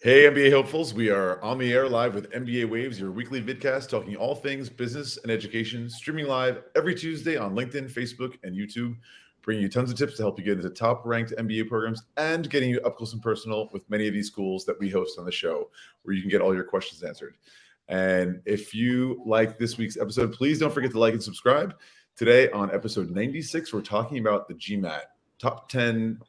Hey, MBA hopefuls. We are on the air live with MBA Waves, your weekly vidcast talking all things business and education, streaming live every Tuesday on LinkedIn, Facebook, and YouTube, bringing you tons of tips to help you get into top-ranked MBA programs and getting you up close and personal with many of these schools that we host on the show, where you can get all your questions answered. And if you like this week's episode, please don't forget to like and subscribe. Today on episode 96, we're talking about the GMAT, top 10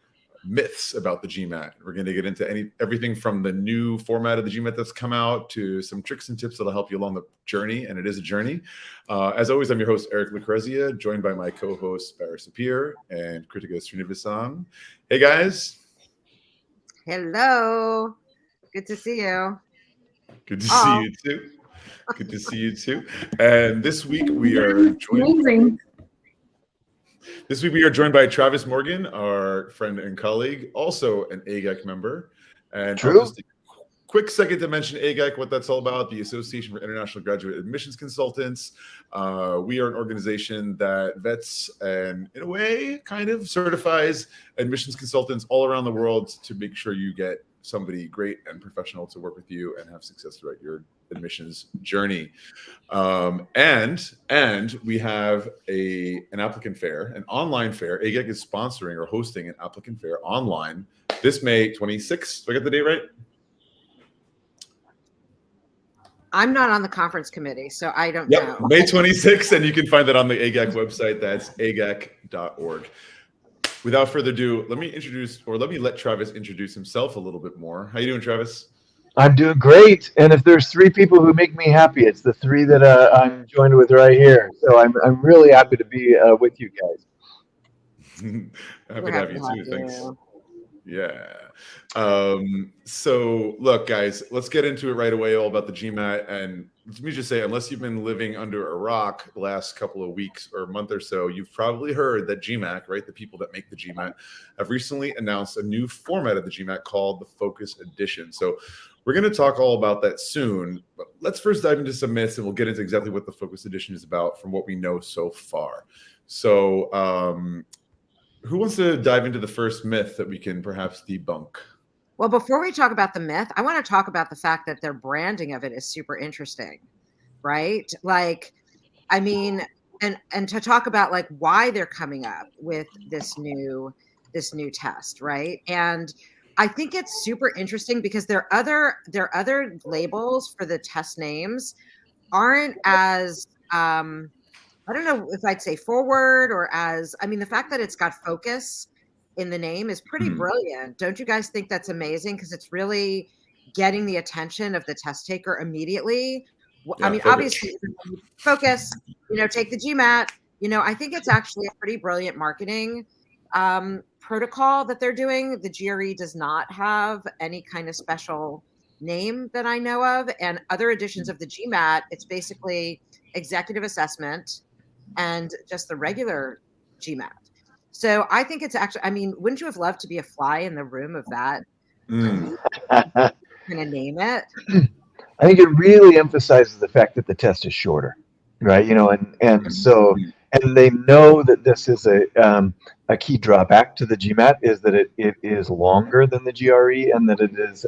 myths about the GMAT. We're going to get into everything from the new format of the GMAT that's come out to some tricks and tips that'll help you along the journey, and it is a journey. As always, I'm your host, Eric Lucrezia, joined by my co-hosts, Bara Sapir and Krithika Srinivasan. Hey, guys. Hello. Good to see you. Good to see you, too. Good to see you, too. And this week, we are joined... This week, we are joined by Travis Morgan, our friend and colleague, also an AGAC member. And True. I'll just take a quick second to mention AGAC, what that's all about, the Association for International Graduate Admissions Consultants. We are an organization that vets and, in a way, kind of certifies admissions consultants all around the world to make sure you get somebody great and professional to work with you and have success throughout your admissions journey. And we have an applicant fair, an online fair. AGAC is sponsoring or hosting an applicant fair online this May 26th. Do I get the date right? I'm not on the conference committee, so I don't know. May 26th, and you can find that on the AGAC website. That's agac.org. Without further ado, let me let Travis introduce himself a little bit more. How you doing, Travis? I'm doing great, and if there's three people who make me happy, it's the three that I'm joined with right here. So I'm really happy to be with you guys. Happy to have you too. Thanks. Yeah. So look, guys, let's get into it right away, all about the GMAT. And let me just say, unless you've been living under a rock the last couple of weeks or month or so, you've probably heard that GMAC, right, the people that make the GMAT, have recently announced a new format of the GMAT called the Focus Edition. So we're going to talk all about that soon, but let's first dive into some myths, and we'll get into exactly what the Focus Edition is about from what we know so far. So who wants to dive into the first myth that we can perhaps debunk? Well, before we talk about the myth, I want to talk about the fact that their branding of it is super interesting, right? Like, I mean, and to talk about like why they're coming up with this new test, right? And I think it's super interesting because their other labels for the test names aren't as I don't know if I'd say forward or the fact that it's got focus in the name is pretty brilliant. Don't you guys think that's amazing? Because it's really getting the attention of the test taker immediately. Yeah, I mean, obviously, focus, take the GMAT. I think it's actually a pretty brilliant marketing protocol that they're doing. The GRE does not have any kind of special name that I know of. And other editions of the GMAT, it's basically executive assessment and just the regular GMAT. So I think it's actually, I mean, wouldn't you have loved to be a fly in the room of that? Kind of name it. I think it really emphasizes the fact that the test is shorter, right? So they know that this is a key drawback to the GMAT is that it is longer than the GRE, and that it is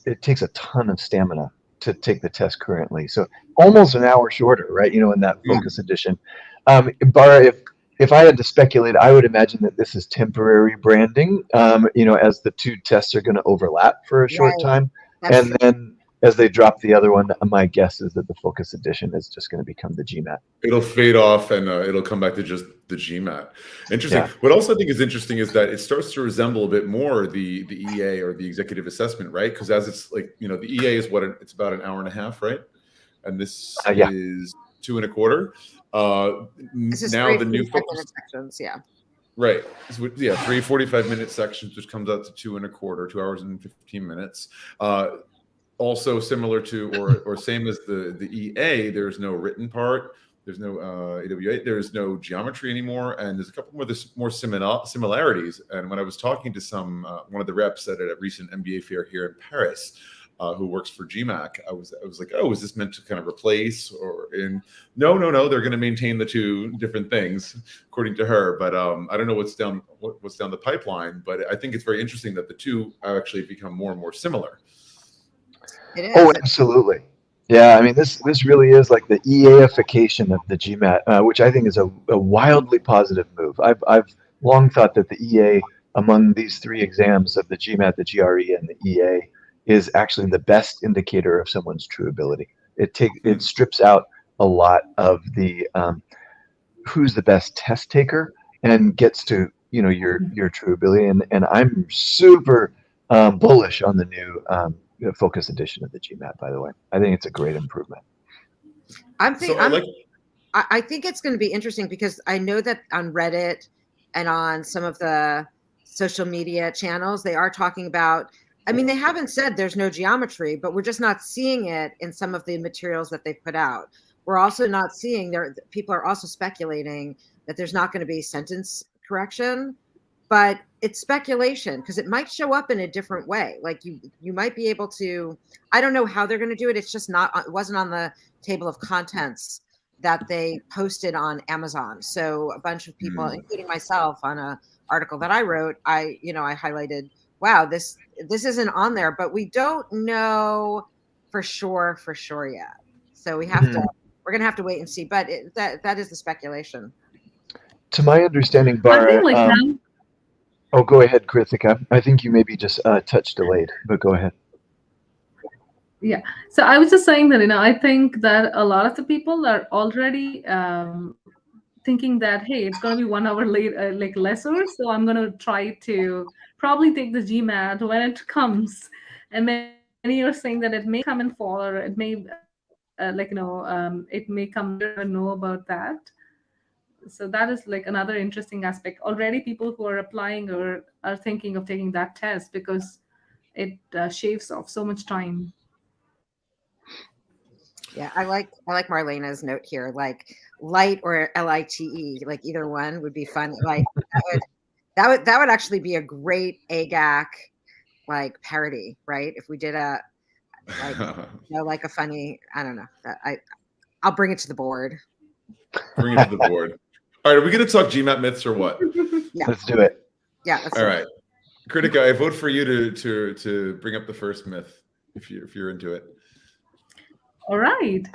it takes a ton of stamina to take the test currently. So almost an hour shorter, right? In that Focus Edition. Bara, if I had to speculate, I would imagine that this is temporary branding, as the two tests are going to overlap for a short time. And then as they drop the other one, my guess is that the Focus Edition is just going to become the GMAT. It'll fade off and it'll come back to just the GMAT. Interesting. Yeah. What also I think is interesting is that it starts to resemble a bit more the EA or the executive assessment, right? Because as it's like, the EA is it's about an hour and a half, right? And this is 2.25. This is now the new Focus sections, yeah. Right. So, 3 45-minute sections, which comes out to 2.25, 2 hours and 15 minutes. Also similar to or same as the EA, there's no written part, there's no AWA, there's no geometry anymore, and there's a couple more similarities. And when I was talking to one of the reps at a recent MBA fair here in Paris, who works for GMAC. I was like, oh, is this meant to kind of replace no, they're going to maintain the two different things according to her. But I don't know what's down the pipeline, but I think it's very interesting that the two actually become more and more similar. It is. Oh, absolutely. Yeah, I mean, this really is like the EA-ification of the GMAT, which I think is a wildly positive move. I've long thought that the EA among these three exams of the GMAT, the GRE, and the EA is actually the best indicator of someone's true ability. It strips out a lot of the who's the best test taker and gets to your true ability. And I'm super bullish on the new Focus edition of the GMAT. By the way, I think it's a great improvement. I think it's going to be interesting because I know that on Reddit and on some of the social media channels, they are talking about, I mean, they haven't said there's no geometry, but we're just not seeing it in some of the materials that they've put out. We're also not seeing people are also speculating that there's not going to be sentence correction, but it's speculation because it might show up in a different way. Like you might be able to, I don't know how they're going to do it. It's just it wasn't on the table of contents that they posted on Amazon. So a bunch of people, including myself, on a article that I wrote, I highlighted, wow, this isn't on there, but we don't know for sure yet. So we're going to have to wait and see. But that is the speculation. To my understanding, Bara, oh, go ahead, Krithika. I think you maybe just touch delayed, but go ahead. Yeah. So I was just saying that, I think that a lot of the people are already thinking that, hey, it's going to be 1 hour late, lesser. So I'm going to try to probably take the GMAT when it comes. And many are saying that it may come in fall, or it may, it may come to know about that. So that is like another interesting aspect. Already people who are applying or are thinking of taking that test because it shaves off so much time. Yeah, I like Marlena's note here, like light or LITE, like either one would be fun. Like that would actually be a great AGAC like parody, right? If we did a like a funny, I don't know. I'll bring it to the board. Bring it to the board. All right, are we going to talk GMAT myths or what? Yeah. Let's do it. Yeah. All right, Krithika, I vote for you to bring up the first myth if you're into it. All right.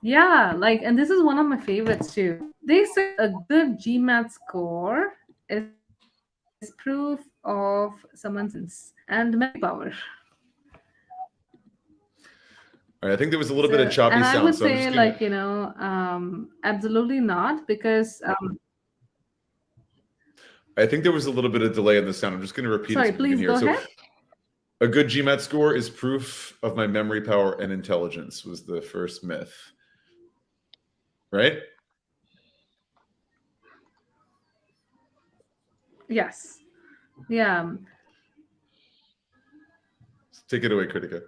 Yeah, and this is one of my favorites too. They say a good GMAT score is proof of someone's and memory power. All right, I think there was a little bit of choppy sound. And I would say, absolutely not, because I think there was a little bit of delay in the sound. I'm just going to repeat it. Sorry, please go ahead. A good GMAT score is proof of my memory power and intelligence was the first myth. Right? Yes. Yeah. Take it away, Krithika.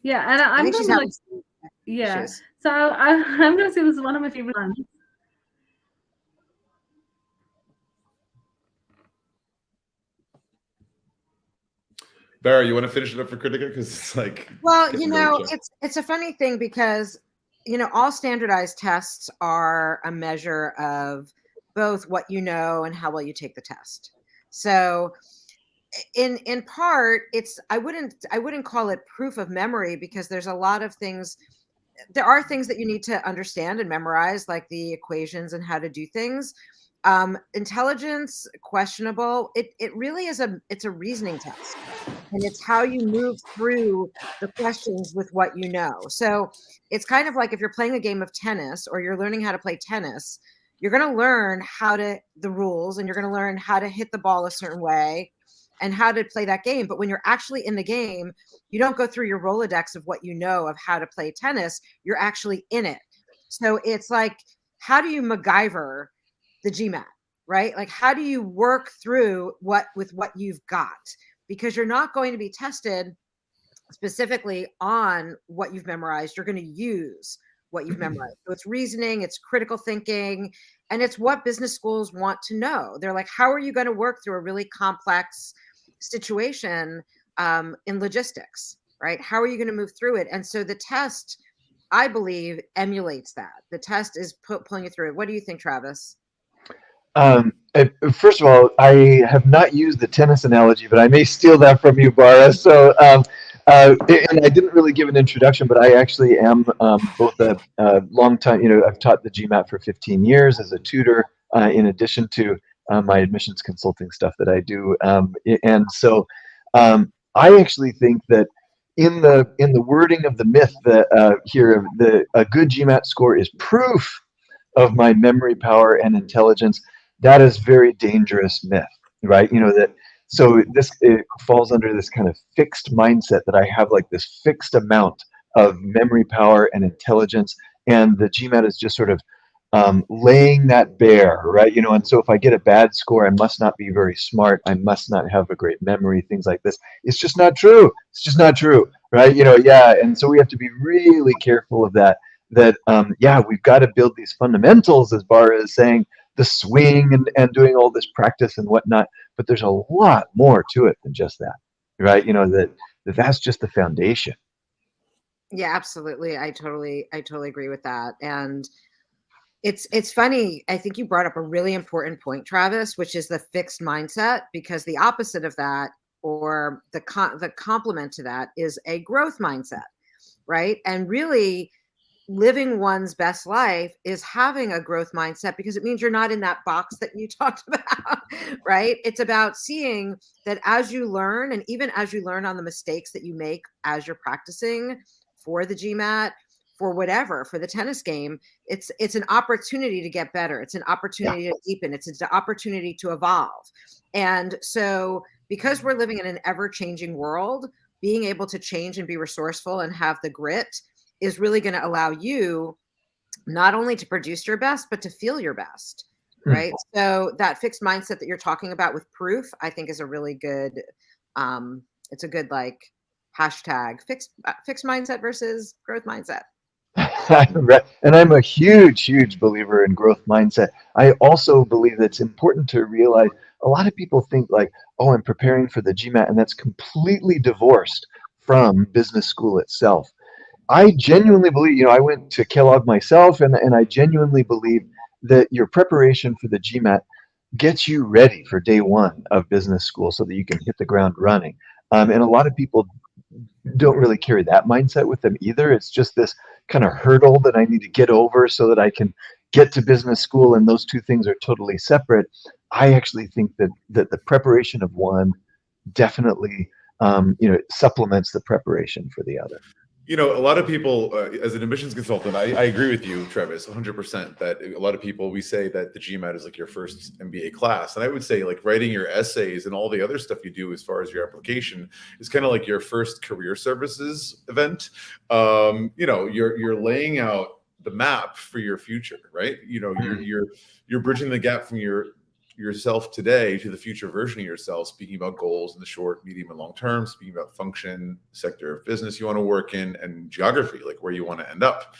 Yeah, and I'm going to issues. So I'm going to say this is one of my favorite ones. Bara, you want to finish it up for Krithika? Because it's like, well, it's a funny thing because, all standardized tests are a measure of both what you know and how well you take the test. So in part, I wouldn't call it proof of memory because there's a lot of things. There are things that you need to understand and memorize, like the equations and how to do things. Intelligence, questionable. It really is it's a reasoning test, and it's how you move through the questions with what you know. So it's kind of like if you're playing a game of tennis or you're learning how to play tennis, you're going to learn the rules, and you're going to learn how to hit the ball a certain way and how to play that game. But when you're actually in the game, you don't go through your Rolodex of what you know of how to play tennis. You're actually in it. So it's like, how do you MacGyver the GMAT, right? Like, how do you work through with what you've got? Because you're not going to be tested specifically on what you've memorized. You're going to use what you've memorized. So it's reasoning, it's critical thinking, and it's what business schools want to know. They're like, how are you going to work through a really complex situation in logistics, right? How are you going to move through it? And so the test, I believe, emulates that. The test is pulling you through it. What do you think, Travis? First of all, I have not used the tennis analogy, but I may steal that from you, Bara. So, and I didn't really give an introduction, but I actually am both a long time, I've taught the GMAT for 15 years as a tutor, in addition to my admissions consulting stuff that I do. And so I actually think that in the wording of the myth that here, a good GMAT score is proof of my memory power and intelligence. That is very dangerous myth, right? So it falls under this kind of fixed mindset that I have like this fixed amount of memory power and intelligence, and the GMAT is just sort of laying that bare, right? And so if I get a bad score, I must not be very smart. I must not have a great memory, things like this. It's just not true. It's just not true, right? Yeah. And so we have to be really careful of that. We've got to build these fundamentals, as Bara is saying, the swing and doing all this practice and whatnot. But there's a lot more to it than just that, right? That's just the foundation. Yeah, absolutely. I totally agree with that. And it's funny. I think you brought up a really important point, Travis, which is the fixed mindset, because the opposite of that, or the complement to that, is a growth mindset, right? And really, living one's best life is having a growth mindset, because it means you're not in that box that you talked about, right? It's about seeing that as you learn, and even as you learn on the mistakes that you make as you're practicing for the GMAT, for whatever, for the tennis game, it's an opportunity to get better. It's an opportunity to deepen. It's an opportunity to evolve. And so because we're living in an ever-changing world, being able to change and be resourceful and have the grit is really going to allow you not only to produce your best, but to feel your best, right? So that fixed mindset that you're talking about with proof, I think is a really good, it's a good like hashtag, fixed mindset versus growth mindset. And I'm a huge believer in growth mindset. I also believe that it's important to realize a lot of people think like, oh, I'm preparing for the GMAT, and that's completely divorced from business school itself. I genuinely believe, I went to Kellogg myself, and I genuinely believe that your preparation for the GMAT gets you ready for day one of business school so that you can hit the ground running. And a lot of people don't really carry that mindset with them either. It's just this kind of hurdle that I need to get over so that I can get to business school, and those two things are totally separate. I actually think that the preparation of one definitely supplements the preparation for the other. A lot of people, as an admissions consultant, I agree with you, Travis, 100%, that a lot of people, we say that the GMAT is like your first MBA class. And I would say like writing your essays and all the other stuff you do as far as your application is kind of like your first career services event. You're laying out the map for your future, right? You're bridging the gap from yourself today to the future version of yourself, speaking about goals in the short, medium, and long term, speaking about function, sector of business you want to work in, and geography, like where you want to end up.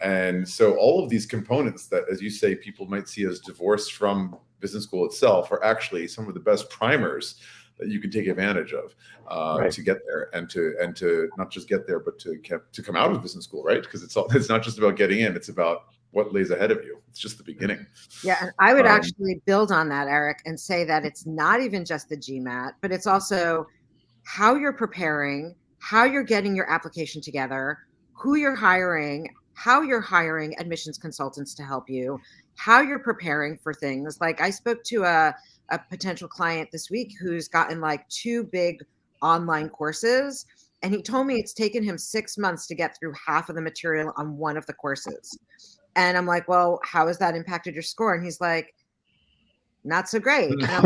And so all of these components that, as you say, people might see as divorced from business school itself are actually some of the best primers that you can take advantage of to get there, and to not just get there, but to come out of business school, right? Because it's not just about getting in; it's about what lays ahead of you. It's just the beginning. Yeah, and I would actually build on that, Eric, and say that it's not even just the GMAT, but it's also how you're preparing, how you're getting your application together, who you're hiring, how you're hiring admissions consultants to help you, how you're preparing for things. Like I spoke to a potential client this week who's gotten like 2 big online courses, and he told me it's taken him 6 months to get through half of the material on one of the courses. And I'm like, well, how has that impacted your score? And he's like, not so great. And I'm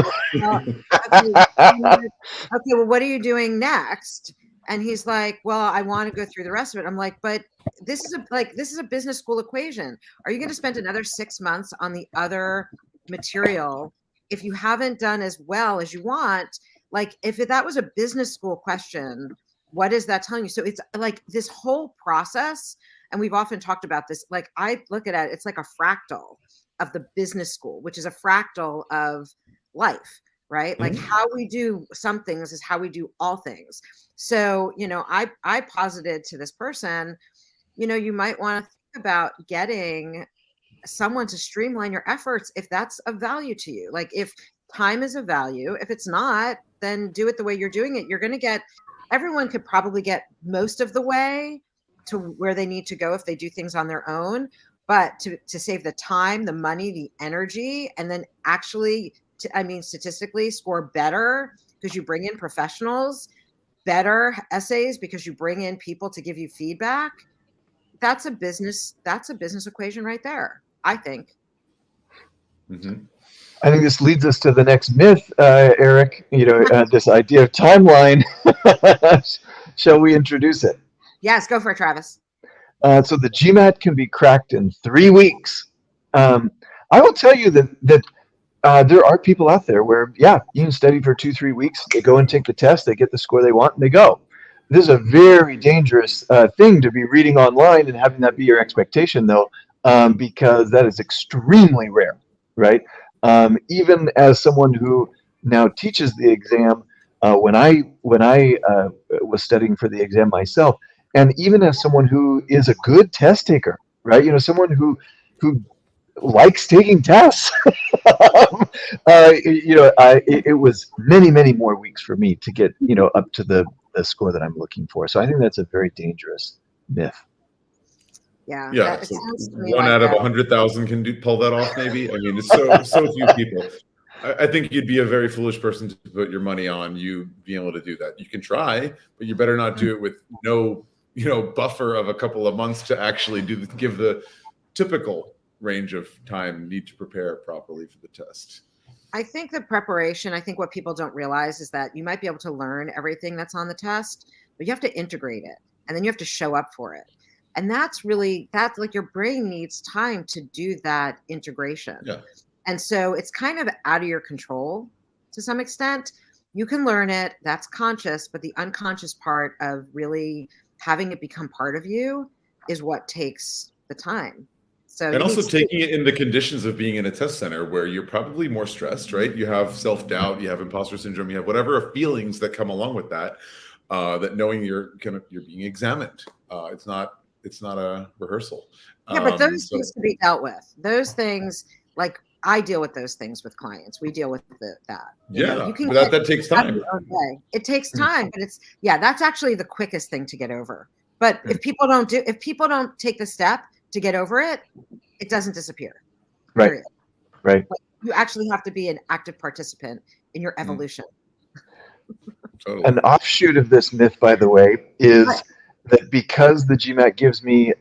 like, okay, well, what are you doing next? And he's like, well, I want to go through the rest of it. I'm like, but this is a business school equation. Are you going to spend another 6 months on the other material if you haven't done as well as you want? Like, if that was a business school question, what is that telling you? So it's like this whole process. And we've often talked about this. Like I look at it, it's like a fractal of the business school, which is a fractal of life, right? Like how we do some things is how we do all things. So, you know, I posited to this person, you know, you might want to think about getting someone to streamline your efforts if that's of value to you. Like if time is a value, if it's not, then do it the way you're doing it. You're going to get, everyone could probably get most of the way to where they need to go if they do things on their own. But to save the time, the money, the energy, and then actually, statistically score better because you bring in professionals, better essays because you bring in people to give you feedback. That's a business equation right there, I think. Mm-hmm. I think this leads us to the next myth, Eric. You know, this idea of timeline. Shall we introduce it? Yes, go for it, Travis. So the GMAT can be cracked in 3 weeks. I will tell you that there are people out there where, yeah, you can study for 2-3 weeks. They go and take the test. They get the score they want, and they go. This is a very dangerous thing to be reading online and having that be your expectation, though, because that is extremely rare, right? Even as someone who now teaches the exam, when I was studying for the exam myself, and even as someone who is a good test taker, right? You know, someone who likes taking tests. It was many more weeks for me to get, you know, up to the score that I'm looking for. So I think that's a very dangerous myth. Yeah. Yeah. So one out of 100,000 can pull that off. Maybe. I mean, it's so few people. I think you'd be a very foolish person to put your money on you being able to do that. You can try, but you better not do it with no, you know, buffer of a couple of months to actually give the typical range of time need to prepare properly for the test. I think the preparation, I think what people don't realize is that you might be able to learn everything that's on the test, but you have to integrate it and then you have to show up for it. And that's like your brain needs time to do that integration. Yeah. And so it's kind of out of your control to some extent. You can learn it, that's conscious, but the unconscious part of really having it become part of you is what takes the time. So and also taking it in the conditions of being in a test center where you're probably more stressed, right? You have self-doubt, you have imposter syndrome, you have whatever feelings that come along with that, that knowing you're being examined. It's not a rehearsal. Yeah, but those things can be dealt with. Those things, like I deal with those things with clients. We deal with that. Yeah, but that takes time. It takes time, but that's actually the quickest thing to get over. But if people don't take the step to get over it, it doesn't disappear. Right. Period. Right. But you actually have to be an active participant in your evolution. Totally. An offshoot of this myth, by the way, is that because the GMAT gives me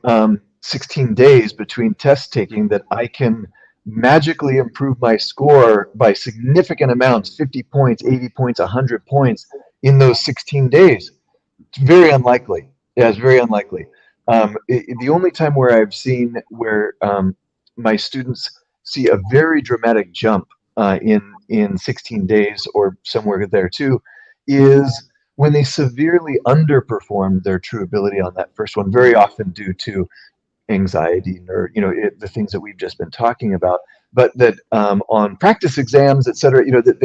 16 days between test taking, that I can magically improve my score by significant amounts, 50 points, 80 points, 100 points in those 16 days. It's very unlikely. Yeah, it's very unlikely. The only time where I've seen where my students see a very dramatic jump in 16 days or somewhere there too is when they severely underperformed their true ability on that first one, very often due to anxiety or the things that we've just been talking about, but that on practice exams, et cetera, that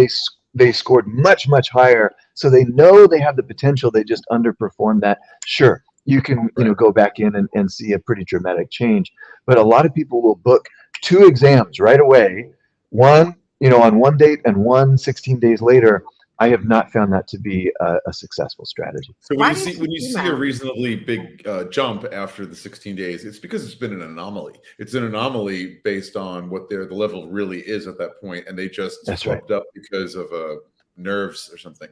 they scored much higher, so they know they have the potential, they just underperformed that. Sure, you can go back in and see a pretty dramatic change, but a lot of people will book 2 exams right away, one on one date and one 16 days later. I have not found that to be a successful strategy. So when you see a reasonably big jump after the 16 days, it's because it's been an anomaly. It's an anomaly based on what the level really is at that point, and they just swept up because of nerves or something.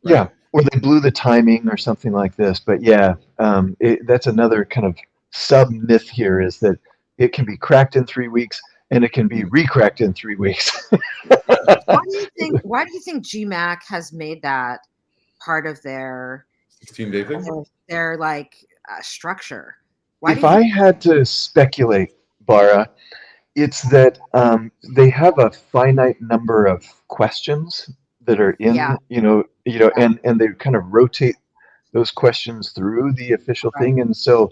Right? Yeah, or they blew the timing or something like this. But yeah, that's another kind of sub myth here, is that it can be cracked in 3 weeks and it can be re-cracked in 3 weeks. Why do you think GMAC has made that part of their 16-day thing? Their structure? If I had to speculate, Bara, it's that they have a finite number of questions that are in, and they kind of rotate those questions through the official thing, and so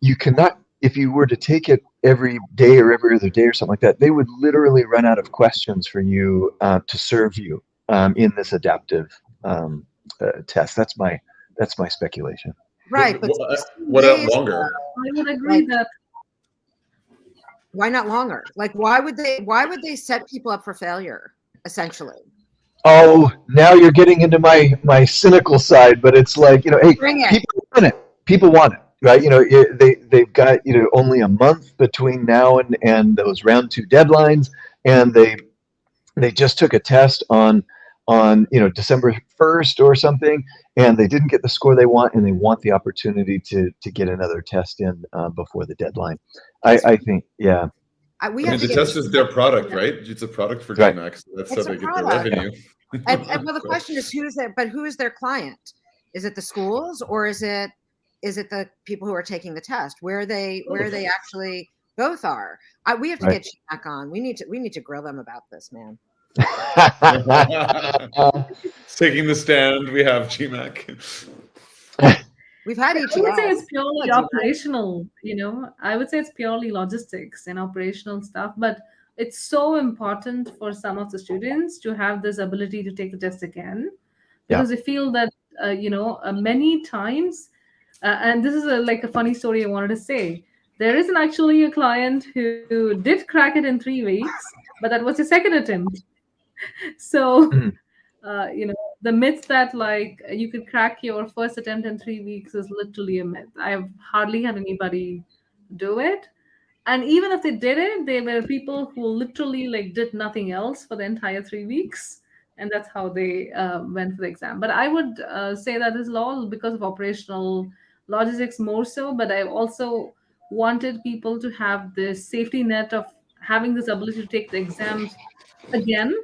you cannot if you were to take it every day or every other day or something like that, they would literally run out of questions for you to serve you in this adaptive test. That's my speculation. Right, but What days, longer? I would agree like, that. why not longer? Like, why would they set people up for failure, essentially? Oh, now you're getting into my cynical side, but it's like, hey, Bring it. people want it. People want it, right? They've got only a month between now and those round 2 deadlines, and they just took a test on December 1st or something, and they didn't get the score they want, and they want the opportunity to get another test in before the deadline. I think, yeah. We have to the get test is their product, right? It's a product for Right. GMAC, so that's It's how a they get their product. revenue. And well, the question is, who is their client? Is it the schools, or is it the people who are taking the test? Where they actually both are. We have to Right. get GMAC on. We need to grill them about this, man. Taking the stand, we have GMAC. We've had I would say ETS. it's purely operational, I would say it's purely logistics and operational stuff, but it's so important for some of the students to have this ability to take the test again, because they feel that, many times, and this is like a funny story I wanted to say. There isn't actually a client who did crack it in 3 weeks, but that was his second attempt. So, the myth that like you could crack your first attempt in 3 weeks is literally a myth. I've hardly had anybody do it. And even if they did it, they were people who literally like did nothing else for the entire 3 weeks. And that's how they went for the exam. But I would say that this is all because of operational logistics more so. But I also wanted people to have this safety net of having this ability to take the exams again,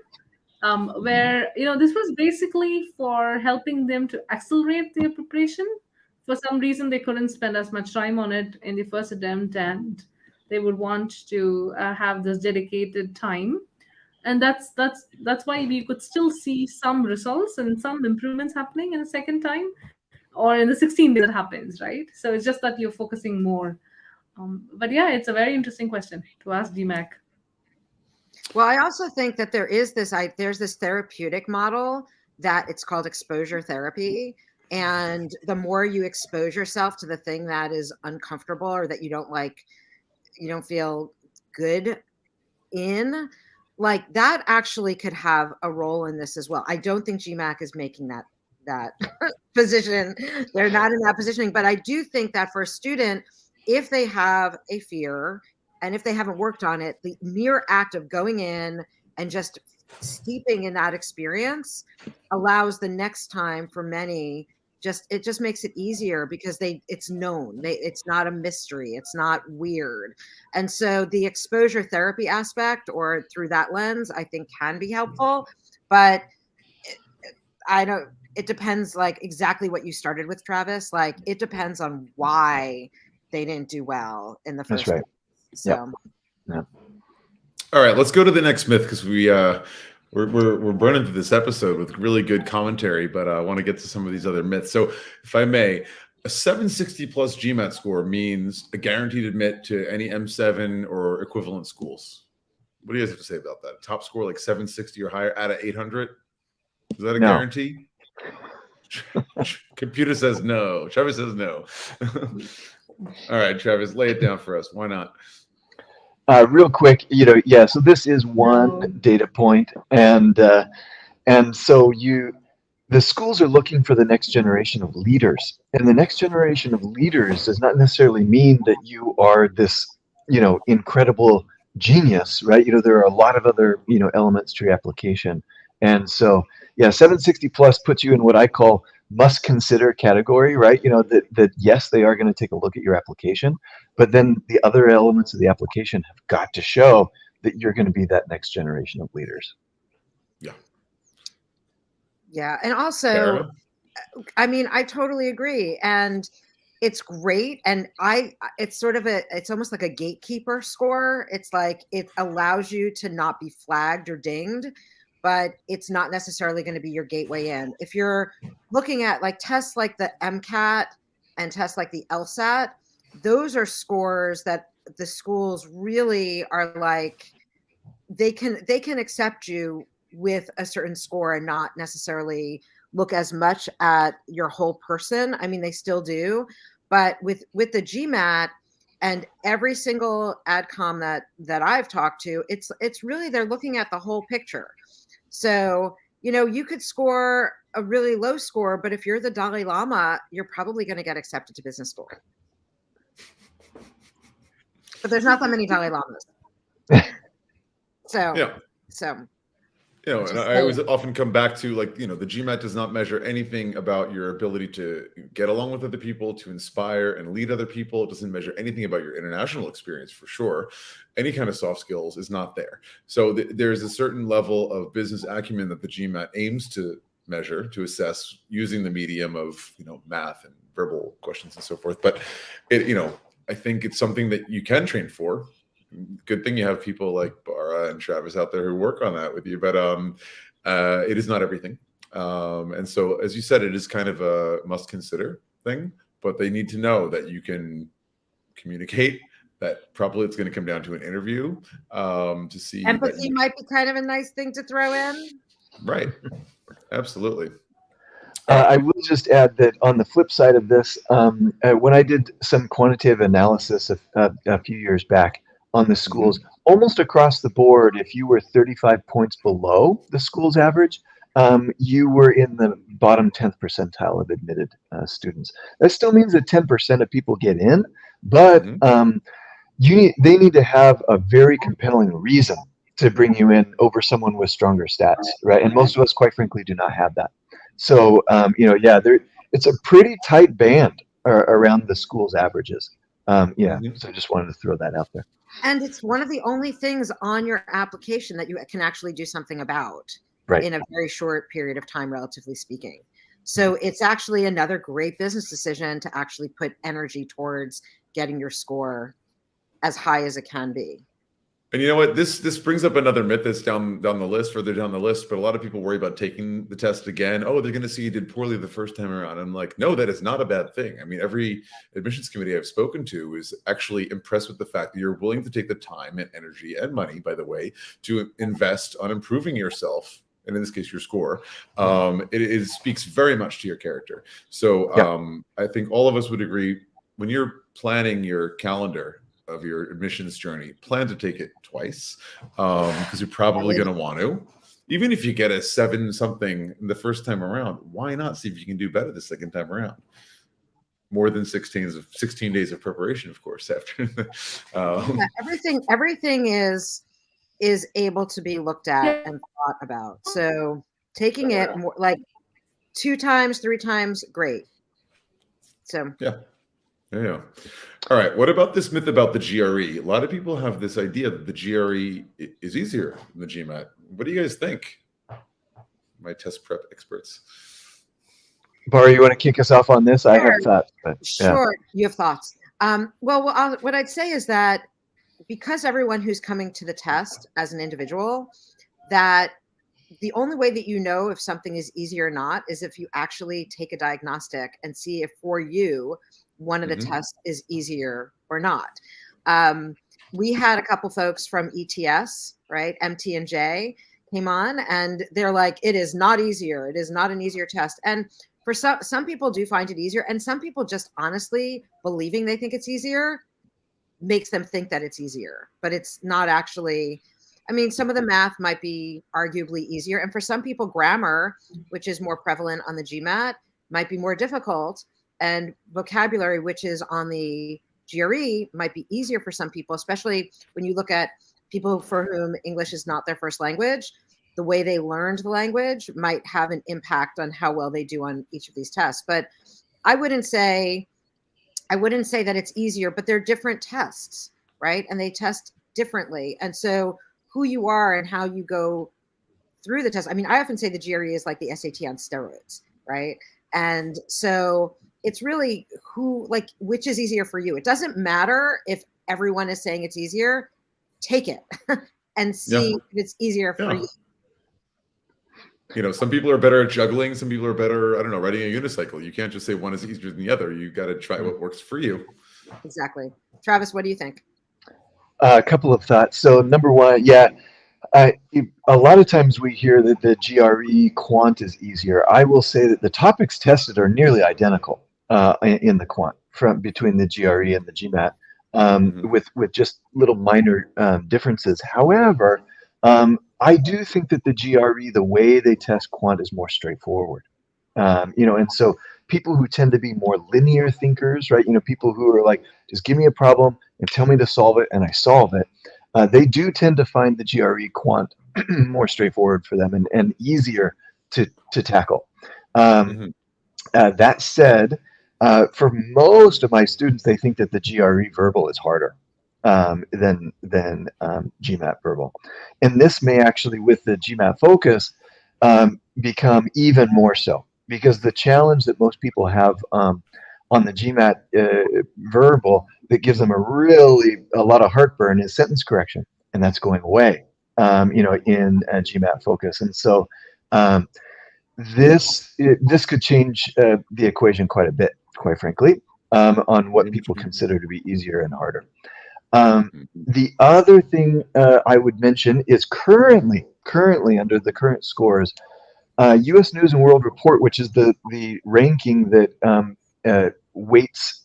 where this was basically for helping them to accelerate their preparation. For some reason they couldn't spend as much time on it in the first attempt, and they would want to have this dedicated time. And that's why we could still see some results and some improvements happening in the second time, or in the 16 days that happens, right? So it's just that you're focusing more. But yeah, it's a very interesting question to ask GMAC. Well, I also think that there's this therapeutic model that it's called exposure therapy. And the more you expose yourself to the thing that is uncomfortable or that you don't feel good in, like, that actually could have a role in this as well. I don't think GMAC is making that position. They're not in that positioning, but I do think that for a student, if they have a fear and if they haven't worked on it, the mere act of going in and just steeping in that experience allows the next time for many, it just makes it easier because it's known. It's not a mystery. It's not weird. And so the exposure therapy aspect, or through that lens, I think can be helpful. But it depends, like, exactly what you started with, Travis. Like, it depends on why they didn't do well in the first. That's right. So, yeah. All right, let's go to the next myth, because we're burning through this episode with really good commentary, but I want to get to some of these other myths. So, if I may, a 760 plus GMAT score means a guaranteed admit to any M7 or equivalent schools. What do you guys have to say about that? Top score like 760 or higher out of 800? Is that a guarantee? Computer says no. Travis says no. All right, Travis, lay it down for us. Why not? Real quick, so this is one data point, and so the schools are looking for the next generation of leaders, and the next generation of leaders does not necessarily mean that you are this, incredible genius, right? There are a lot of other, elements to your application, and so 760 plus puts you in what I call must consider category, right? That yes, they are going to take a look at your application, but then the other elements of the application have got to show that you're going to be that next generation of leaders. Yeah. And also, I mean, I totally agree. And it's great. And it's it's almost like a gatekeeper score. It's like, it allows you to not be flagged or dinged, but it's not necessarily going to be your gateway in. If you're looking at like tests like the MCAT and tests like the LSAT, those are scores that the schools really are like, they can accept you with a certain score and not necessarily look as much at your whole person. I mean, they still do, but with the GMAT and every single AdCom that I've talked to, it's really, they're looking at the whole picture. So, you know, you could score a really low score, but if you're the Dalai Lama, you're probably going to get accepted to business school. But there's not that many Dalai Lamas. So, Yeah. so. You know, and I always often come back to, like, you know, the GMAT does not measure anything about your ability to get along with other people, to inspire and lead other people. It doesn't measure anything about your international experience, for sure. Any kind of soft skills is not there. So there's a certain level of business acumen that the GMAT aims to measure, to assess using the medium of, you know, math and verbal questions and so forth. But it, you know, I think it's something that you can train for. Good thing you have people like Bara and Travis out there who work on that with you, but it is not everything. And so, as you said, it is kind of a must consider thing, but they need to know that you can communicate, that probably it's going to come down to an interview to see. Empathy might be kind of a nice thing to throw in. Right. Absolutely. I will just add that on the flip side of this, when I did some quantitative analysis a few years back on the schools, almost across the board, if you were 35 points below the school's average, you were in the bottom 10th percentile of admitted students. That still means that 10% of people get in, but they need to have a very compelling reason to bring you in over someone with stronger stats, right? And most of us, quite frankly, do not have that. So, you know, yeah, it's a pretty tight band around the school's averages. Yeah, so I just wanted to throw that out there. And it's one of the only things on your application that you can actually do something about in a very short period of time, relatively speaking. So it's actually another great business decision to actually put energy towards getting your score as high as it can be. And you know what? This brings up another myth that's down the list, further down the list. But a lot of people worry about taking the test again. Oh, they're going to see you did poorly the first time around. I'm like, no, that is not a bad thing. I mean, every admissions committee I've spoken to is actually impressed with the fact that you're willing to take the time and energy and money, by the way, to invest on improving yourself. And in this case, your score. It speaks very much to your character. So I think all of us would agree, when you're planning your calendar of your admissions journey, plan to take it twice, because you're probably going to want to. Even if you get a 7 something the first time around, why not see if you can do better the second time around? More than 16 days of preparation, of course. After everything is able to be looked at and thought about. So taking it more, like 2 times, 3 times, great. So yeah. All right. What about this myth about the GRE? A lot of people have this idea that the GRE is easier than the GMAT. What do you guys think? My test prep experts. Bara, you want to kick us off on this? Sure. I have thoughts. But, sure, you have thoughts. Well, what I'd say is that because everyone who's coming to the test as an individual, that the only way that you know if something is easy or not is if you actually take a diagnostic and see if for you one of the tests is easier or not. We had a couple folks from ETS, right? MT and J came on and they're like, it is not easier. It is not an easier test. And for some people do find it easier. And some people just honestly believing they think it's easier makes them think that it's easier, but it's not actually. I mean, some of the math might be arguably easier. And for some people, grammar, which is more prevalent on the GMAT, might be more difficult. And vocabulary, which is on the GRE, might be easier for some people, especially when you look at people for whom English is not their first language. The way they learned the language might have an impact on how well they do on each of these tests. But I wouldn't say that it's easier, but they're different tests, right? And they test differently. And so who you are and how you go through the test. I mean, I often say the GRE is like the SAT on steroids, right? And so it's really which is easier for you. It doesn't matter if everyone is saying it's easier. Take it and see if it's easier for you. You know, some people are better at juggling. Some people are better, I don't know, riding a unicycle. You can't just say one is easier than the other. You got to try what works for you. Exactly. Travis, what do you think? A couple of thoughts. So number one, yeah, a lot of times we hear that the GRE quant is easier. I will say that the topics tested are nearly identical in the quant from between the GRE and the GMAT, with just little minor differences. However, I do think that the GRE, the way they test quant, is more straightforward. And so people who tend to be more linear thinkers, right? People who are like, just give me a problem and tell me to solve it, and I solve it. They do tend to find the GRE quant more straightforward for them and easier to tackle. That said, for most of my students, they think that the GRE verbal is harder than GMAT verbal. And this may actually, with the GMAT focus, become even more so, because the challenge that most people have on the GMAT verbal that gives them a lot of heartburn is sentence correction, and that's going away, in GMAT focus. And so this could change the equation quite a bit, quite frankly, on what people consider to be easier and harder. The other thing I would mention is currently under the current scores, U.S. News and World Report, which is the ranking that weights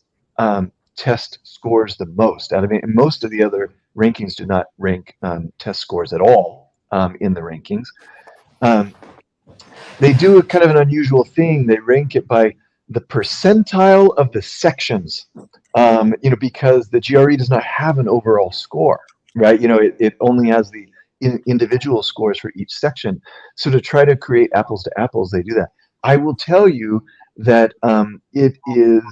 test scores the most out of it. And most of the other rankings do not rank test scores at all in the rankings. They do a kind of an unusual thing. They rank it by the percentile of the sections, because the GRE does not have an overall score, right? It only has the individual scores for each section. So to try to create apples to apples, they do that. I will tell you that it is,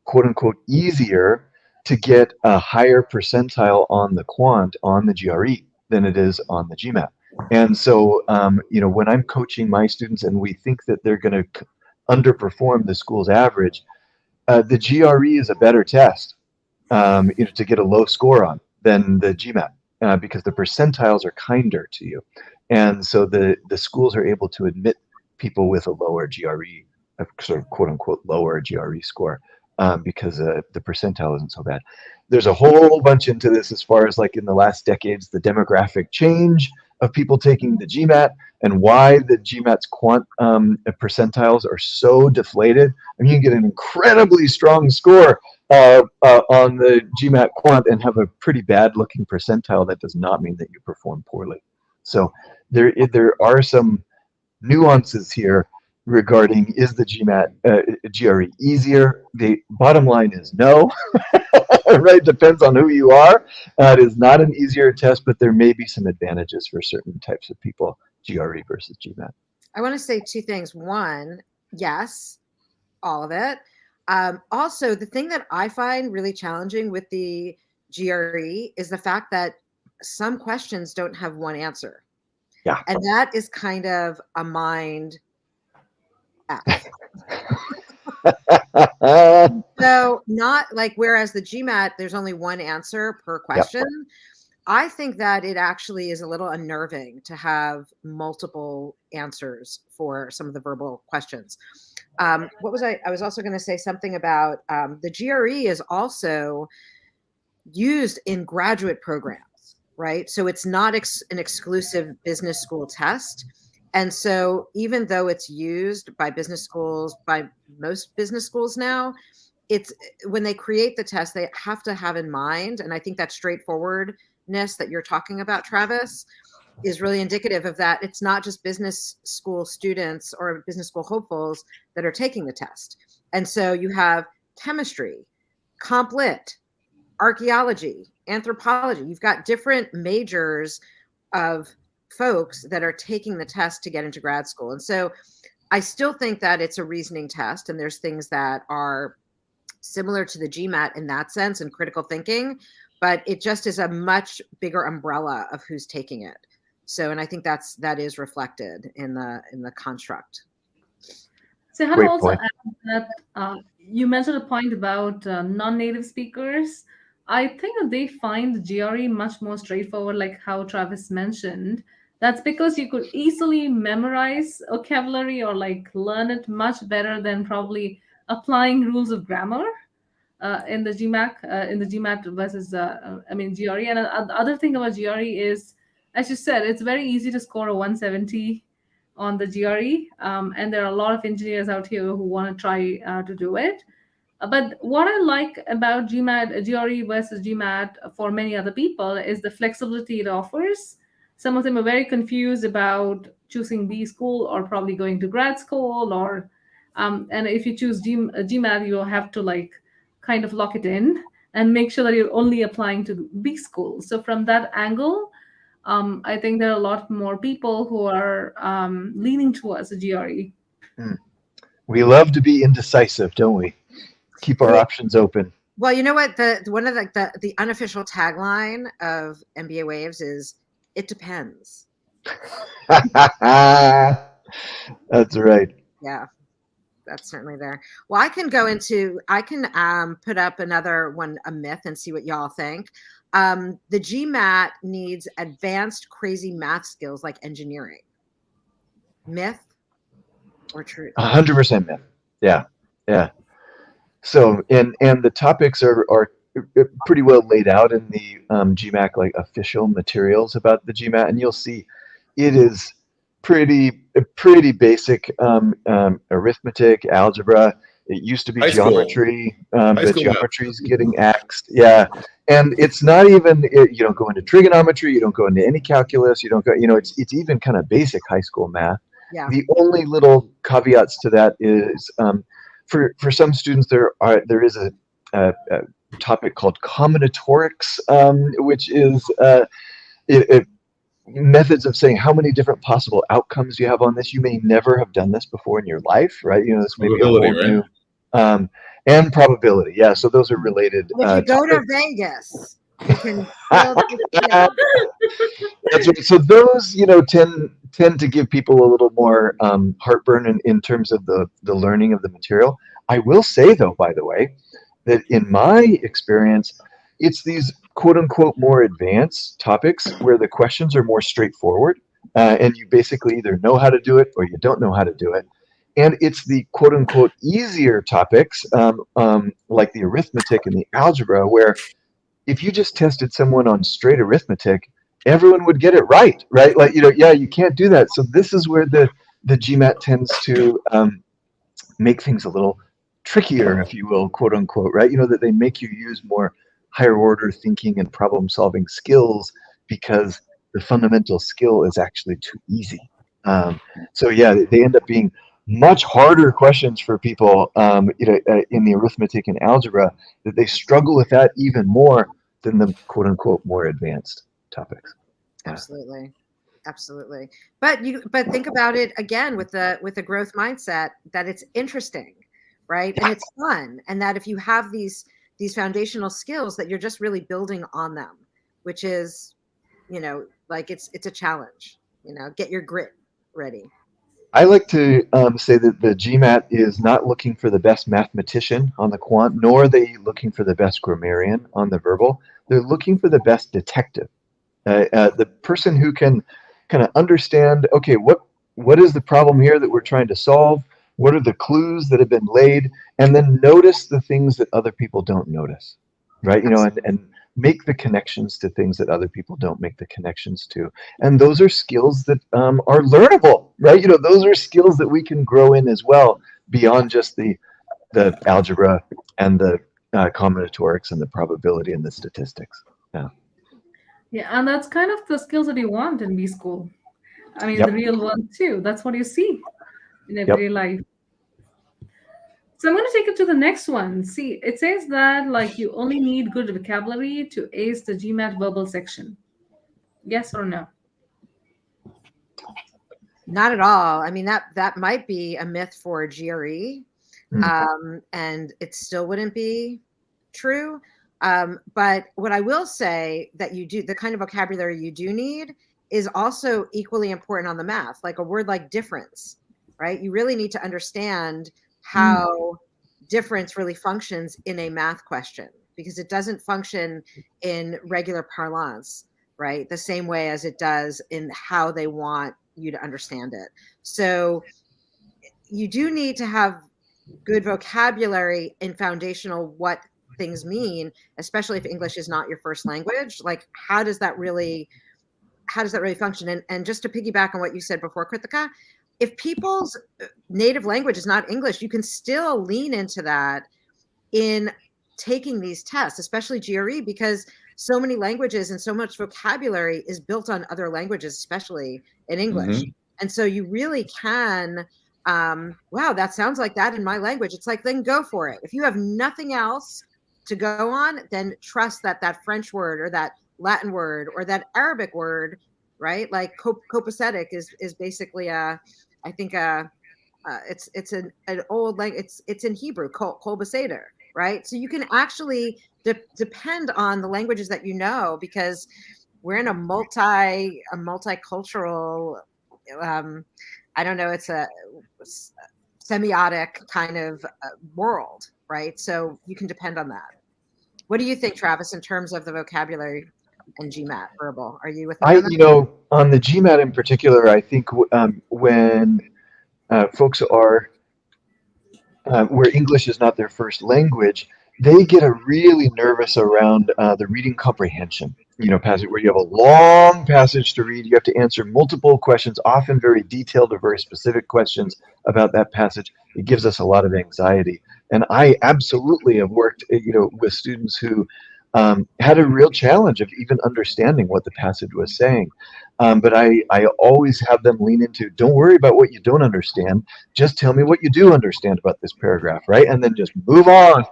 quote unquote, easier to get a higher percentile on the quant on the GRE than it is on the GMAT. And so, when I'm coaching my students and we think that they're going to underperform the school's average, the GRE is a better test, to get a low score on than the GMAT, because the percentiles are kinder to you. And so the schools are able to admit people with a lower GRE, a sort of quote unquote lower GRE score, because the percentile isn't so bad. There's a whole bunch into this as far as, like, in the last decades, the demographic change of people taking the GMAT and why the GMAT's quant percentiles are so deflated. I mean, you can get an incredibly strong score on the GMAT quant and have a pretty bad looking percentile. That does not mean that you perform poorly. So there are some nuances here regarding, is the GMAT GRE easier? The bottom line is no. Right, depends on who you are. It is not an easier test, but there may be some advantages for certain types of people, GRE versus GMAT. I want to say two things. One, yes, all of it. Also, the thing that I find really challenging with the GRE is the fact that some questions don't have one answer. Yeah. And that is kind of a mind F. So not like, whereas the GMAT, there's only one answer per question. Yep. I think that it actually is a little unnerving to have multiple answers for some of the verbal questions. I was also going to say something about the GRE is also used in graduate programs, right? So it's not an exclusive business school test. And so even though it's used by business schools, by most business schools now, it's when they create the test, they have to have in mind, and I think that straightforwardness that you're talking about, Travis, is really indicative of that. It's not just business school students or business school hopefuls that are taking the test. And so you have chemistry, comp lit, archaeology, anthropology. You've got different majors of folks that are taking the test to get into grad school. And so I still think that it's a reasoning test, and there's things that are similar to the GMAT in that sense and critical thinking, but it just is a much bigger umbrella of who's taking it. So, and I think that is reflected in the construct. So how to also add that you mentioned a point about non-native speakers. I think that they find the GRE much more straightforward, like how Travis mentioned. That's because you could easily memorize vocabulary or like learn it much better than probably applying rules of grammar. in the GMAT versus GRE. And the other thing about GRE is, as you said, it's very easy to score a 170 on the GRE, and there are a lot of engineers out here who want to try to do it. But what I like about GRE versus GMAT for many other people is the flexibility it offers. Some of them are very confused about choosing B school or probably going to grad school, or and if you choose GMAT, you'll have to like kind of lock it in and make sure that you're only applying to B school. So from that angle, I think there are a lot more people who are leaning towards the GRE. We love to be indecisive, don't we? Keep our options open. Well, you know what? One of the unofficial tagline of MBA Waves is "It depends." That's right. Yeah, that's certainly there. Well, I can put up another one, a myth, and see what y'all think. The GMAT needs advanced, crazy math skills like engineering. Myth or truth? 100% myth. Yeah. So, and the topics are pretty well laid out in the GMAC like official materials about the GMAT, and you'll see it is pretty basic arithmetic, algebra. It used to be geometry, but geometry is getting axed. Yeah, and it's not even, you don't go into trigonometry, you don't go into any calculus, you don't go, it's even kind of basic high school math. Yeah. The only little caveats to that is for some students there is a topic called combinatorics, which is methods of saying how many different possible outcomes you have on this. You may never have done this before in your life, right? This may be a whole new, and probability. Yeah, so those are related. If you go to Vegas, you can. That's right. So those, tend to give people a little more heartburn in terms of the learning of the material. I will say, though, by the way, that in my experience, it's these quote unquote more advanced topics where the questions are more straightforward, and you basically either know how to do it or you don't know how to do it. And it's the quote unquote easier topics, like the arithmetic and the algebra, where if you just tested someone on straight arithmetic, everyone would get it right? Like, you can't do that. So this is where the GMAT tends to make things a little trickier, if you will, quote unquote, right? That they make you use more higher order thinking and problem solving skills because the fundamental skill is actually too easy. So yeah, they end up being much harder questions for people, in the arithmetic and algebra, that they struggle with that even more than the quote unquote more advanced topics. Absolutely. But think about it again with the growth mindset, that it's interesting, right? And it's fun. And that if you have these foundational skills, that you're just really building on them, which is, like it's a challenge, get your grit ready. I like to say that the GMAT is not looking for the best mathematician on the quant, nor are they looking for the best grammarian on the verbal. They're looking for the best detective, the person who can kind of understand, okay, what is the problem here that we're trying to solve? What are the clues that have been laid? And then notice the things that other people don't notice, right? And make the connections to things that other people don't make the connections to. And those are skills that are learnable, right? Those are skills that we can grow in as well, beyond just the algebra and the combinatorics and the probability and the statistics. Yeah, and that's kind of the skills that you want in B school. I mean, the real one too. That's what you see in everyday life. So I'm going to take it to the next one. See, it says that like you only need good vocabulary to ace the GMAT verbal section. Yes or no? Not at all. I mean, that might be a myth for GRE, and it still wouldn't be true. But what I will say that you do, the kind of vocabulary you do need is also equally important on the math, like a word like difference, right? You really need to understand how difference really functions in a math question, because it doesn't function in regular parlance, right? The same way as it does in how they want you to understand it. So you do need to have good vocabulary in foundational what things mean, especially if English is not your first language. Like, how does that really function? And just to piggyback on what you said before, Krithika, if people's native language is not English, you can still lean into that in taking these tests, especially GRE, because so many languages and so much vocabulary is built on other languages, especially in English. And so you really can, wow, that sounds like that in my language. It's like, then go for it. If you have nothing else to go on, then trust that that French word or that Latin word or that Arabic word, right? Like copacetic is basically it's an old language. It's in Hebrew, kol baseder, right? So you can actually depend on the languages that you know, because we're in a multicultural, I don't know, it's a semiotic kind of world, right? So you can depend on that. What do you think, Travis, in terms of the vocabulary and GMAT verbal? Are you with me on that? You know, on the GMAT in particular, I think when folks are where English is not their first language, they get really nervous around the reading comprehension, passage where you have a long passage to read. You have to answer multiple questions, often very detailed or very specific questions about that passage. It gives us a lot of anxiety. And I absolutely have worked, with students who had a real challenge of even understanding what the passage was saying. But I always have them lean into, don't worry about what you don't understand. Just tell me what you do understand about this paragraph, right? And then just move on,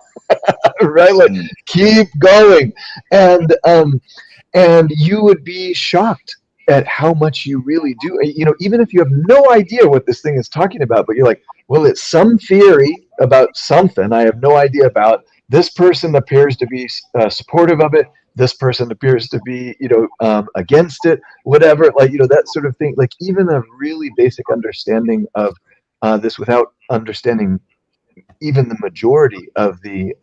right? Like, keep going. And you would be shocked at how much you really do. Even if you have no idea what this thing is talking about, but you're like, well, it's some theory about something I have no idea about. This person appears to be supportive of it. This person appears to be, against it, whatever, like, that sort of thing. Like, even a really basic understanding of this without understanding even the majority of the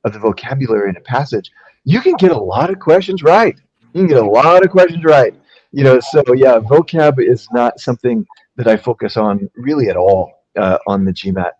vocabulary in a passage, you can get a lot of questions right. So yeah, vocab is not something that I focus on really at all on the GMAT.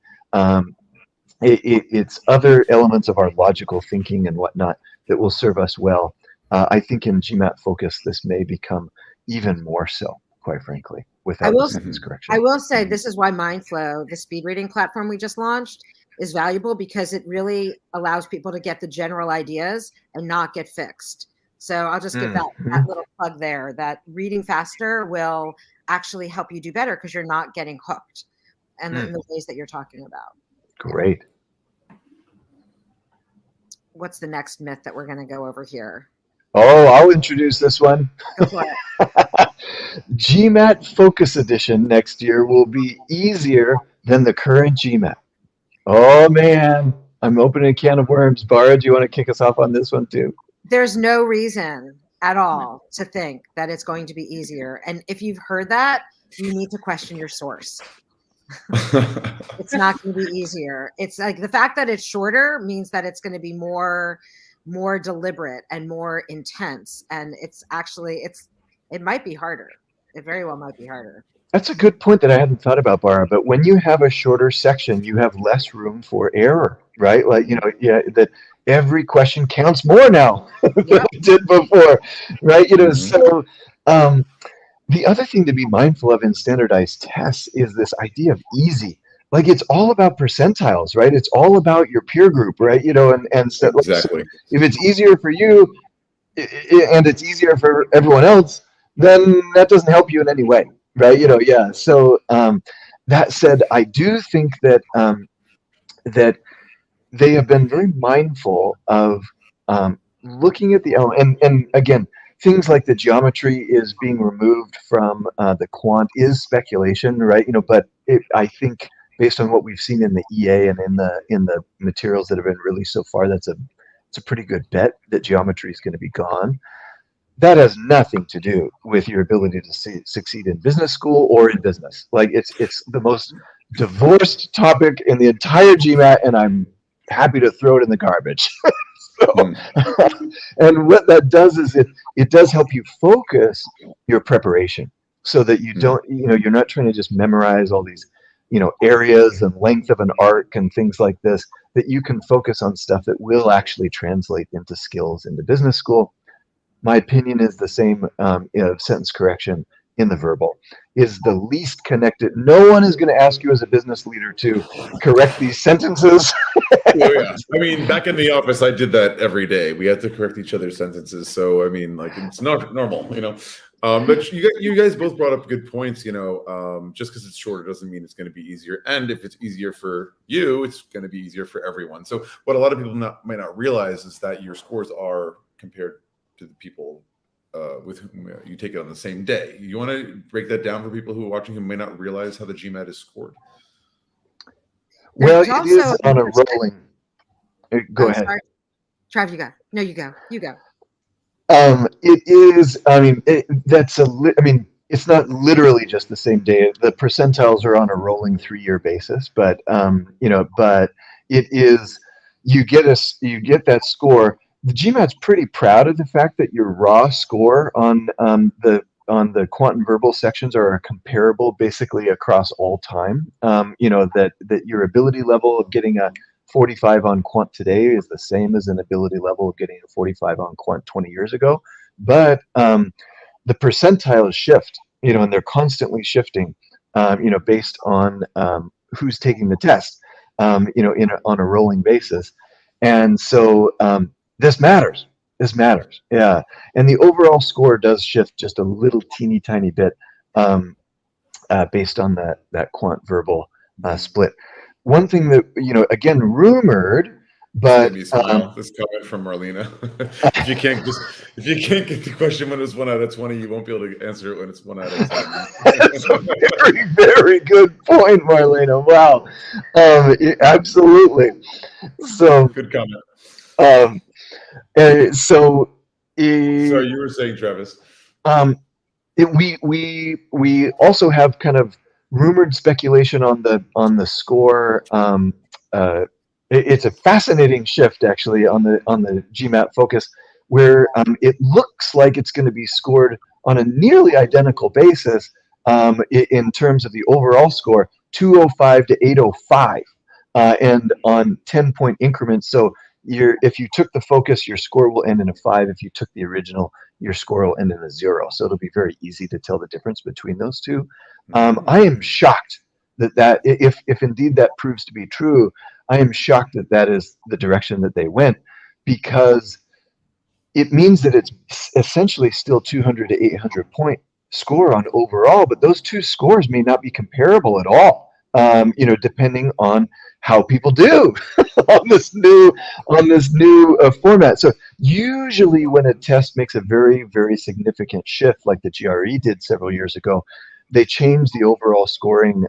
It's other elements of our logical thinking and whatnot that will serve us well. I think in GMAT focus, this may become even more so, quite frankly, without the sentence correction. I will say this is why MindFlow, the speed reading platform we just launched, is valuable, because it really allows people to get the general ideas and not get fixed. So I'll just give that little plug there, that reading faster will actually help you do better because you're not getting hooked and in the ways that you're talking about. Great. What's the next myth that we're going to go over here? Oh, I'll introduce this one. Go for it. GMAT Focus Edition next year will be easier than the current GMAT. Oh, man. I'm opening a can of worms. Bara, do you want to kick us off on this one, too? There's no reason at all to think that it's going to be easier. And if you've heard that, you need to question your source. It's not going to be easier. It's like the fact that it's shorter means that it's going to be more deliberate and more intense. And it might be harder. It very well might be harder. That's a good point that I hadn't thought about, Bara. But when you have a shorter section, you have less room for error, right? Like, that every question counts more now than it did before, right? So the other thing to be mindful of in standardized tests is this idea of easy. Like, it's all about percentiles, right? It's all about your peer group, right? And so, Exactly. if it's easier for you and it's easier for everyone else, then that doesn't help you in any way, right? So that said, I do think that that they have been very mindful of looking at the element, and again, things like the geometry is being removed from the quant is speculation, right? But I think based on what we've seen in the EA and in the materials that have been released so far, it's a pretty good bet that geometry is going to be gone. That has nothing to do with your ability to succeed in business school or in business. Like, it's the most divorced topic in the entire GMAT, and I'm happy to throw it in the garbage. And what that does is it does help you focus your preparation so that you don't, you're not trying to just memorize all these areas and length of an arc and things like this, that you can focus on stuff that will actually translate into skills into business school. My opinion is the same of sentence correction in the verbal, is the least connected. No one is going to ask you as a business leader to correct these sentences. Oh, yeah. I mean, back in the office, I did that every day. We had to correct each other's sentences. So, I mean, like, it's not normal, But you guys both brought up good points, just because it's shorter doesn't mean it's going to be easier. And if it's easier for you, it's going to be easier for everyone. So what a lot of people might not realize is that your scores are compared to the people with whom you take it on the same day. You want to break that down for people who are watching who may not realize how the GMAT is scored? Well, it is on a rolling. Go ahead. Sorry. Trav, you go. No, you go. You go. It is. I mean, it's not literally just the same day. The percentiles are on a rolling 3-year basis, but but it is. You get that score. The GMAT's pretty proud of the fact that your raw score on the quant and verbal sections are comparable basically across all time. That your ability level of getting a 45 on quant today is the same as an ability level of getting a 45 on quant 20 years ago. But the percentiles shift, and they're constantly shifting, based on who's taking the test, on a rolling basis. And so this matters. Yeah. And the overall score does shift just a little teeny tiny bit based on that quant verbal split. One thing that, again, rumored, but this comment from Marlena. if you can't get the question when it's 1 out of 20, you won't be able to answer it when it's 1 out of 10. That's a very, very good point, Marlena. Wow. Absolutely. So good comment. So you were saying, Travis. We also have kind of rumored speculation on the score. It's a fascinating shift actually on the GMAT focus, where it looks like it's going to be scored on a nearly identical basis in terms of the overall score, 205 to 805, and on 10-point increments. So if you took the focus, your score will end in a 5. If you took the original, your score will end in a 0. So it'll be very easy to tell the difference between those two. I am shocked that if indeed that proves to be true, I am shocked that is the direction that they went, because it means that it's essentially still 200 to 800 point score on overall, but those two scores may not be comparable at all. Depending on how people do on this new format. So usually when a test makes a very, very significant shift, like the GRE did several years ago, they change the overall scoring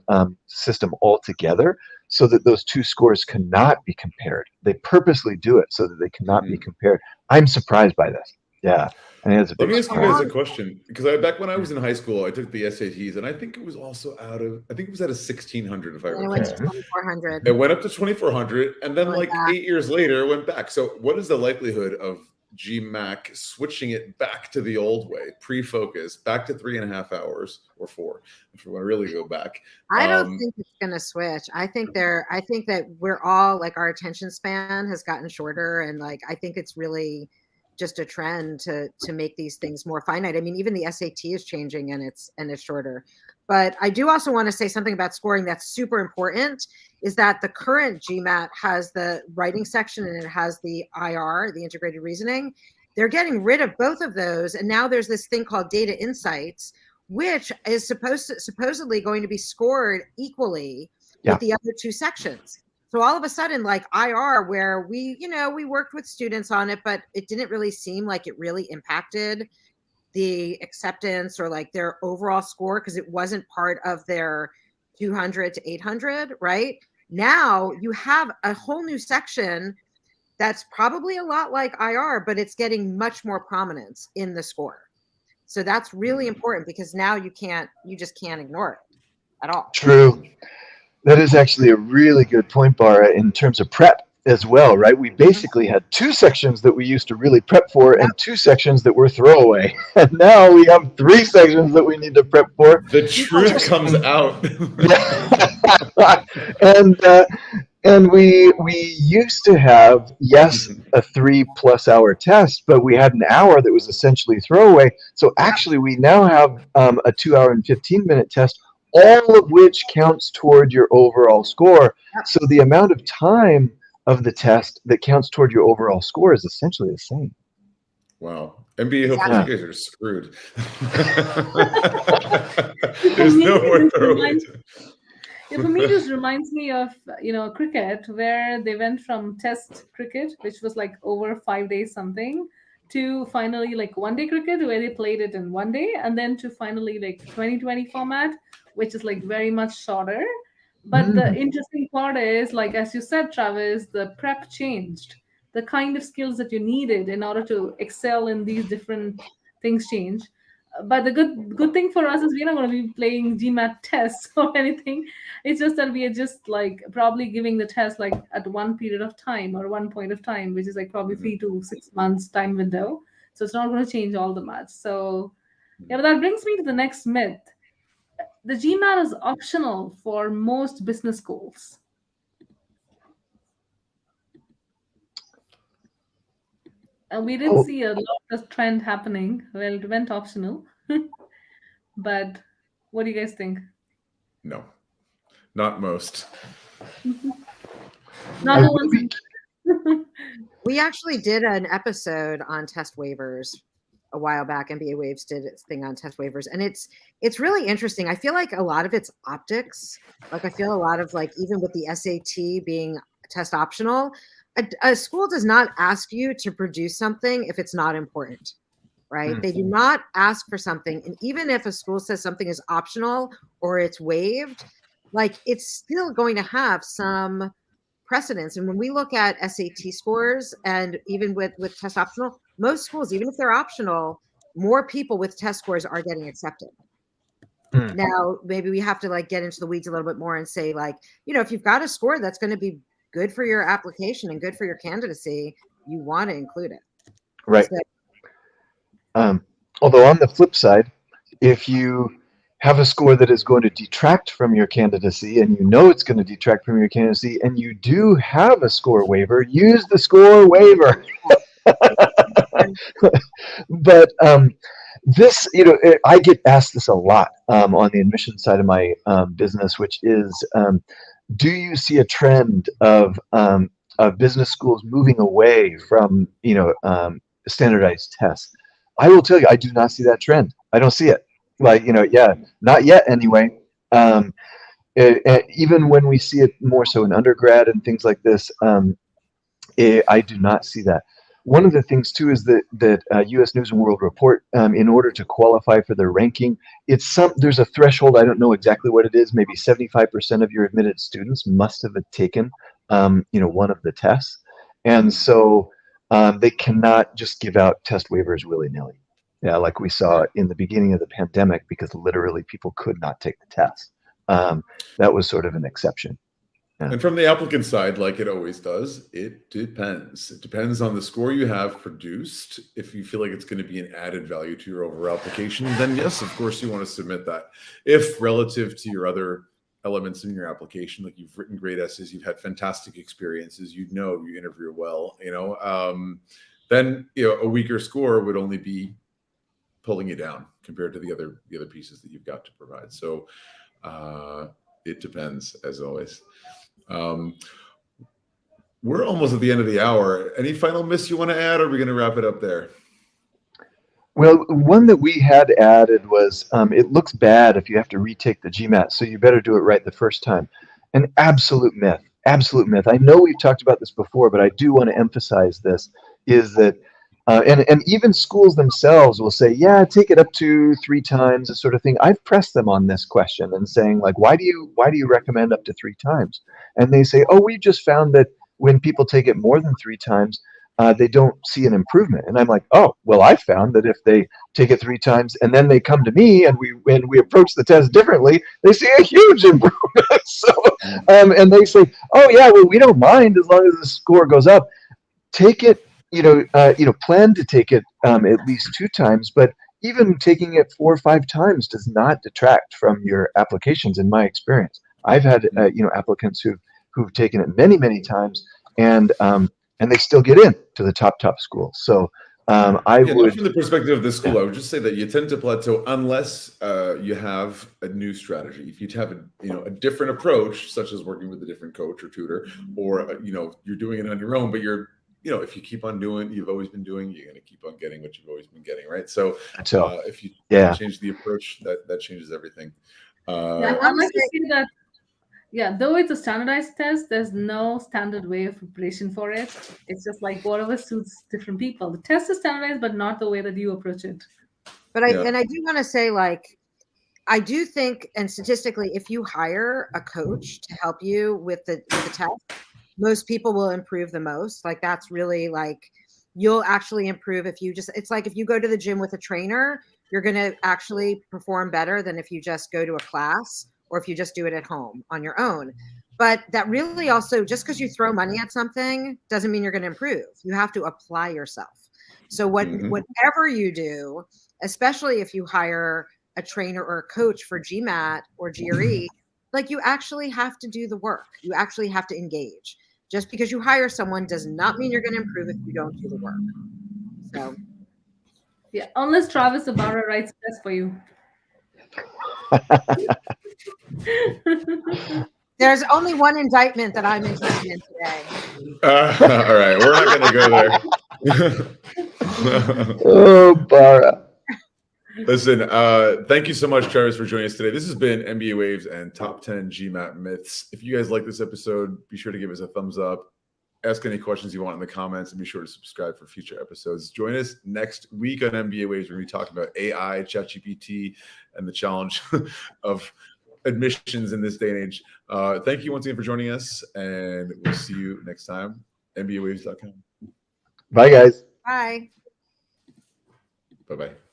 system altogether so that those two scores cannot be compared. They purposely do it so that they cannot be compared. I'm surprised by this. Yeah. Let me ask you guys a question, because back when I was in high school, I took the SATs, and I think it was also it was at a 1600, if I recall. It went to 2400. It went up to 2400, and then like 8 years later, it went back. So what is the likelihood of GMAC switching it back to the old way, pre-focus, back to 3.5 hours or 4, if we want to really go back? I don't think it's going to switch. I think that we're all, like, our attention span has gotten shorter, and like I think it's really just a trend to make these things more finite. I mean, even the SAT is changing, and it's shorter. But I do also want to say something about scoring that's super important, is that the current GMAT has the writing section and it has the IR, the integrated reasoning. They're getting rid of both of those, and now there's this thing called data insights, which is supposedly going to be scored equally with the other two sections. So all of a sudden, like IR, where we worked with students on it, but it didn't really seem like it really impacted the acceptance or like their overall score, because it wasn't part of their 200 to 800, right? Now you have a whole new section that's probably a lot like IR, but it's getting much more prominence in the score. So that's really important, because now you just can't ignore it at all. True. That is actually a really good point, Bara, in terms of prep as well, right? We basically had 2 sections that we used to really prep for and 2 sections that were throwaway. And now we have 3 sections that we need to prep for. The truth comes out. And we used to have, yes, a 3+ hour test, but we had an hour that was essentially throwaway. So actually we now have a 2 hour and 15-minute test, all of which counts toward your overall score. So the amount of time of the test that counts toward your overall score is essentially the same. Wow. MBA, hopefully you guys are screwed. There's no more throwaway. Yeah, for me, this reminds me of, cricket, where they went from test cricket, which was like over 5 days something, to finally like one-day cricket, where they played it in one day, and then to finally like 2020 format, which is like very much shorter. But the interesting part is, like, as you said, Travis, the prep changed. The kind of skills that you needed in order to excel in these different things change. But the good thing for us is we're not going to be playing GMAT tests or anything. It's just that we are just like probably giving the test like at one period of time or one point of time, which is like probably 3 to 6 months time window. So it's not going to change all the much. So yeah, but that brings me to the next myth. The GMAT is optional for most business schools. And we did see a lot of trend happening. Well, it went optional. But what do you guys think? No, not most. Not the ones. We actually did an episode on test waivers a while back. MBA Waves did its thing on test waivers, and it's really interesting. I feel like a lot of it's optics. Like I feel a lot of like, even with the SAT being test optional, a school does not ask you to produce something if it's not important, right? They do not ask for something. And even if a school says something is optional or it's waived, like it's still going to have some precedence. And when we look at SAT scores, and even with test optional, most schools, even if they're optional, more people with test scores are getting accepted. Now, maybe we have to like get into the weeds a little bit more and say like, if you've got a score that's going to be good for your application and good for your candidacy, you want to include it. Right. So, although on the flip side, if you have a score that is going to detract from your candidacy, and it's going to detract from your candidacy, and you do have a score waiver, use the score waiver. But this, I get asked this a lot on the admission side of my business, which is, do you see a trend of business schools moving away from standardized tests? I will tell you, I do not see that trend. I don't see it. Like not yet anyway. Even when we see it more so in undergrad and things like this, I do not see that. One of the things too is that U.S. News and World Report, in order to qualify for their ranking, there's a threshold. I don't know exactly what it is. Maybe 75% of your admitted students must have taken, one of the tests, and so they cannot just give out test waivers willy-nilly. Yeah, like we saw in the beginning of the pandemic, because literally people could not take the test. That was sort of an exception. Yeah. And from the applicant side, like it always does, it depends. It depends on the score you have produced. If you feel like it's going to be an added value to your overall application, then yes, of course, you want to submit that. If relative to your other elements in your application, like you've written great essays, you've had fantastic experiences, you interview well, then a weaker score would only be pulling you down compared to the other pieces that you've got to provide. So it depends, as always. We're almost at the end of the hour. Any final myths you want to add, or are we going to wrap it up there? Well, one that we had added was it looks bad if you have to retake the GMAT, so you better do it right the first time. An absolute myth. Absolute myth. I know we've talked about this before, but I do want to emphasize this, is that and even schools themselves will say, yeah, take it up to 3 times, this sort of thing. I've pressed them on this question and saying, like, why do you recommend up to 3 times? And they say, oh, we just found that when people take it more than 3 times, they don't see an improvement. And I'm like, oh, well, I found that if they take it 3 times and then they come to me and we approach the test differently, they see a huge improvement. So, and they say, oh yeah, well, we don't mind as long as the score goes up. Take it, plan to take it at least 2 times, but even taking it 4 or 5 times does not detract from your applications. In my experience, I've had applicants who've taken it many, many times, and they still get in to the top schools. So I would, from the perspective of the school, I would just say that you tend to plateau unless you have a new strategy. If you have a different approach, such as working with a different coach or tutor, or you're doing it on your own, but if you keep on doing you've always been doing, you're going to keep on getting what you've always been getting, right? So if you change the approach, that changes everything. I'd like to see that. Yeah, though it's a standardized test, there's no standard way of preparation for it. It's just like whatever suits different people. The test is standardized, but not the way that you approach it. But I do want to say, like, I do think, and statistically, if you hire a coach to help you with the test, most people will improve the most. Like, that's really like, you'll actually improve if you it's like if you go to the gym with a trainer, you're going to actually perform better than if you just go to a class or if you just do it at home on your own. But that really also, just because you throw money at something doesn't mean you're going to improve. You have to apply yourself. So whatever you do, especially if you hire a trainer or a coach for GMAT or GRE, like, you actually have to do the work. You actually have to engage. Just because you hire someone does not mean you're going to improve if you don't do the work. So, yeah, unless Travis the Bara writes a test for you. There's only one indictment that I'm interested in today. All right, we're not going to go there. Oh, Bara. Listen, thank you so much, Travis, for joining us today. This has been MBA Waves and Top 10 GMAT Myths. If you guys like this episode, be sure to give us a thumbs up. Ask any questions you want in the comments, and be sure to subscribe for future episodes. Join us next week on MBA Waves. We're going to be talking about AI, ChatGPT, and the challenge of admissions in this day and age. Thank you once again for joining us, and we'll see you next time. MBAwaves.com. Bye, guys. Bye. Bye-bye.